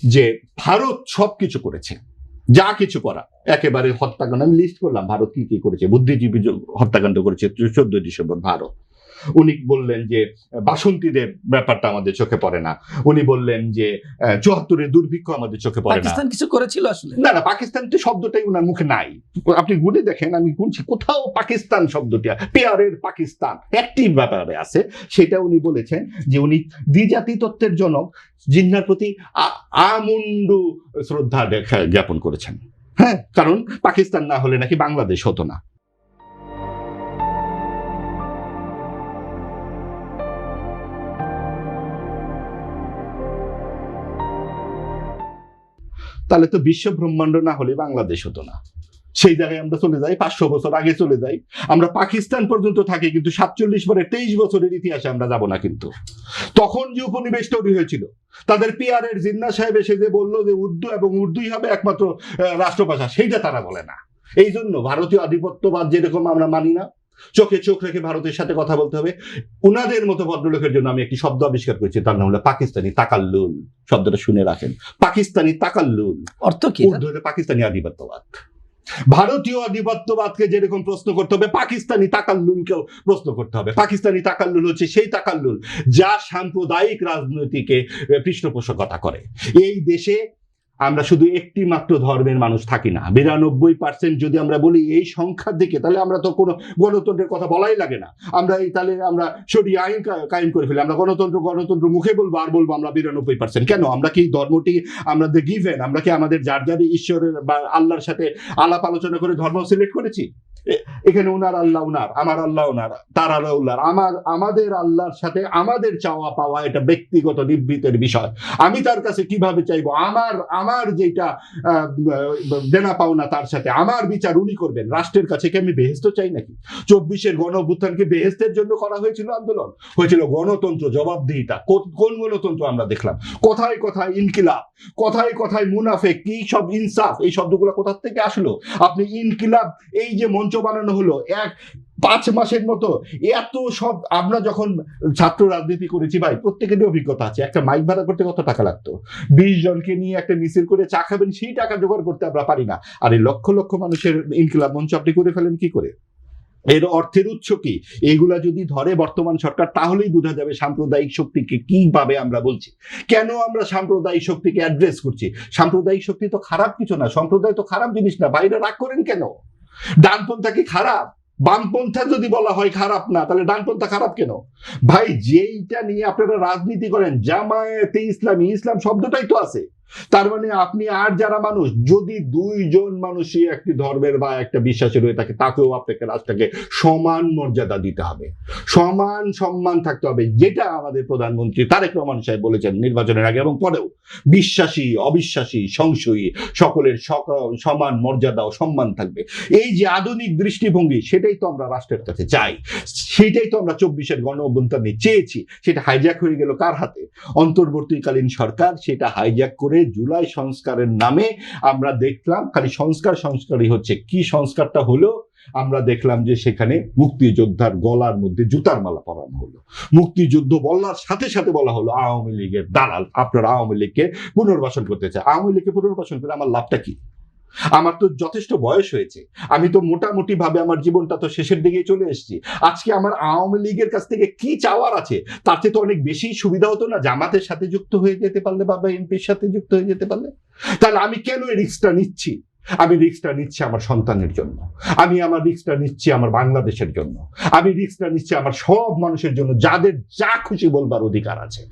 যে ভারত সবকিছু করেছে, যা কিছু করা, একেবারে হত্যাকাণ্ড আমি লিস্ট করলাম ভারত কি কি করেছে। বুদ্ধিজীবী হত্যাকাণ্ড করেছে 14 ডিসেম্বর ভারত। উনি বললেন যে বাসন্তীদের ব্যাপারটা আমাদের চোখে পড়ে না। উনি বললেন যে 74-এর দুর্ভিক্ষ আমাদের চোখে পড়ে না। পাকিস্তান কিছু করেছিল আসলে? না, পাকিস্তান তো শব্দটাই ওনার মুখে নাই। আপনি গুনে দেখেন, আমি গুনছি, কোথাও পাকিস্তান শব্দটা, পেয়ারের পাকিস্তান অ্যাক্টিভ ব্যাপারে আছে। সেটা উনি বলেছেন যে উনি দ্বিজাতি তত্ত্বের জনক জিন্নার প্রতি আমুন্ডু শ্রদ্ধা জ্ঞাপন করেছেন। হ্যাঁ, কারণ পাকিস্তান না হলে নাকি বাংলাদেশ হতো না। তাহলে তো বিশ্ব ব্রহ্মাণ্ড না হলে বাংলাদেশ হতো না। সেই জায়গায় আমরা চলে যাই, 500 বছর আগে চলে যাই। আমরা পাকিস্তান পর্যন্ত থাকি, কিন্তু 47 পরে 23 বছরের ইতিহাসে আমরা যাব না। কিন্তু তখন যে উপনিবেশ তৈরি হয়েছিল, তাদের পিয়ারের জিন্না সাহেব এসে যে বললো যে উর্দু এবং উর্দুই হবে একমাত্র রাষ্ট্রভাষা, সেইটা তারা বলে না। এই জন্য ভারতীয় আধিপত্যবাদ যেরকম আমরা মানি না, চোখে চোখ রেখে ভারতের সাথে কথা বলতে হবে। উনাদের মতো ভদ্রলোকের জন্য আমি একটি শব্দ আবিষ্কার করেছি, তার নাম হলো পাকিস্তানি তাকাল্লুল। শব্দটা শুনে রাখেন, পাকিস্তানি তাকাল্লুল অর্থ কি? পাকিস্তানি আধিপত্যবাদ। ভারতীয় আধিপত্যবাদকে যেরকম প্রশ্ন করতে হবে, পাকিস্তানি তাকাল্লুলকেও প্রশ্ন করতে হবে। পাকিস্তানি তাকাল্লুল হচ্ছে সেই তাকাল্লুল যা সাম্প্রদায়িক রাজনীতিকে পৃষ্ঠপোষকতা করে। এই দেশে আমরা শুধু একটি মাত্র ধর্মের মানুষ থাকি না, 92% যদি আমরা বলি এই সংখ্যার দিকে, তাহলে আমরা তো কোনো গণতন্ত্রের কথা বলাই লাগে না। তাহলে আমরা শরিয়া আইন কায়েম করে ফেলি। আমরা গণতন্ত্র মুখে বলবো আর বলবো আমরা 92%। কেন? আমরা কি ধর্মটি আমাদের গিভেন? আমরা কি আমাদের যার যার ঈশ্বরের বা আল্লাহর সাথে আলাপ আলোচনা করে ধর্ম সিলেক্ট করেছি? এখানে উনার আল্লাহ উনার, আমার আল্লাহ উনার, তার আল্লাহ উল্লার, আমাদের আল্লাহর সাথে আমাদের চাওয়া পাওয়া এটা ব্যক্তিগত নিভৃতের বিষয়। আমি তার কাছে কিভাবে চাইবো? আমার যেটা দেনা পাওনা তার সাথে আমার বিচার উনি করবেন। রাষ্ট্রের কাছে কি আমি বেহেশত চাই নাকি? 24-এর গণ অভ্যুত্থানকে বেহেশতের জন্য করা হয়েছিল আন্দোলন, হয়েছিল গণতন্ত্র, জবাবদিহিতা। কোন গণতন্ত্র আমরা দেখলাম? কোথায় কোথায় ইনকিলাব, কোথায় কোথায় মুনাফেক, কি সব ইনসাফ, এই শব্দগুলো কোথা থেকে আসলো? আপনি ইনকিলাব, এই যে মঞ্চ বানানো হলো 5 মাসের মতো, এত সব। আমরা যখন ছাত্র রাজনীতি করেছি ভাই, প্রত্যেকেরই অভিজ্ঞতা আছে। একটা মাইক ভাড়া করতে কত টাকা লাগতো? 20 জনকে নিয়ে একটা মিছিল করে চা খাবেন, সেই টাকা জোগাড় করতে আমরা পারি না। আর এই লক্ষ লক্ষ মানুষের ইনকিলাব মঞ্চ আপনি করে ফেলেন কি করে? এর অর্থের উৎস কি? এইগুলা যদি ধরে বর্তমান সরকার, তাহলেই বোঝা যাবে সাম্প্রদায়িক শক্তিকে কিভাবে আমরা বলছি। কেন আমরা সাম্প্রদায়িক শক্তিকে অ্যাড্রেস করছি? সাম্প্রদায়িক শক্তি তো খারাপ কিছু না, সম্প্রদায় তো খারাপ জিনিস না। বাইরে রাগ করেন কেন? ডানপন্থা কি খারাপ? বামপন্থা যদি বলা হয় খারাপ না, তাহলে ডানপন্থা খারাপ কেন? ভাই, যেইটা নিয়ে আপনারা রাজনীতি করেন, জামায়াতে ইসলামী, ইসলাম শব্দটাই তো আছে। তার মানে আপনি আর যারা মানুষ, যদি 2 জন মানুষই একটি ধর্মের বা একটা বিশ্বাসের হয়ে থাকে, তাকেও আপনাকে রাষ্ট্রকে সমান মর্যাদা দিতে হবে, সমান সম্মান থাকতে হবে। যেটা আমাদের প্রধানমন্ত্রী তারেক রহমান সাহেব বলেছেন নির্বাচনের আগে এবং পরেও, বিশ্বাসী অবিশ্বাসী সংশয়ী সকলের সমান মর্যাদা ও সম্মান থাকবে। এই যে আধুনিক দৃষ্টিভঙ্গি, সেটাই তো আমরা রাষ্ট্রের কাছে চাই, সেটাই তো আমরা 24-এর গণ অভ্যুত্থানে চেয়েছি। সেটা হাইজ্যাক হয়ে গেল কার হাতে? অন্তর্বর্তীকালীন সরকার সেটা হাইজ্যাক করে জুলাই সংস্কারের নামে আমরা দেখলাম খালি সংস্কারই হচ্ছে। কি সংস্কারটা হলো? আমরা দেখলাম যে সেখানে মুক্তিযোদ্ধার গলার মধ্যে জুতার মালা পরানো হলো। মুক্তিযুদ্ধ বলার সাথে সাথে বলা হলো আওয়ামী লীগের দালাল, আপনারা আওয়ামী লীগকে পুনর্বাসন করতে চায়। আওয়ামী লীগকে পুনর্বাসন করে আমার লাভটা কি? আমার তো যথেষ্ট বয়স হয়েছে, আমি তো মোটামুটি ভাবে আমার জীবনটা তো শেষের দিকে চলে এসেছি। আজকে আমার আওয়ামী লীগের কাছ থেকে কি চাওয়ার আছে? তার চেয়ে তো অনেক বেশি সুবিধা হতো না জামাতের সাথে যুক্ত হয়ে যেতে পারলে বা এমপির সাথে যুক্ত হয়ে যেতে পারলে? তাহলে আমি কেন এই রিস্কটা নিচ্ছি? আমি রিস্কটা নিচ্ছি আমার সন্তানের জন্য, আমি আমার রিস্কটা নিচ্ছি আমার বাংলাদেশের জন্য, আমি রিস্কটা নিচ্ছি আমার সব মানুষের জন্য, যাদের যা খুশি বলবার অধিকার আছে।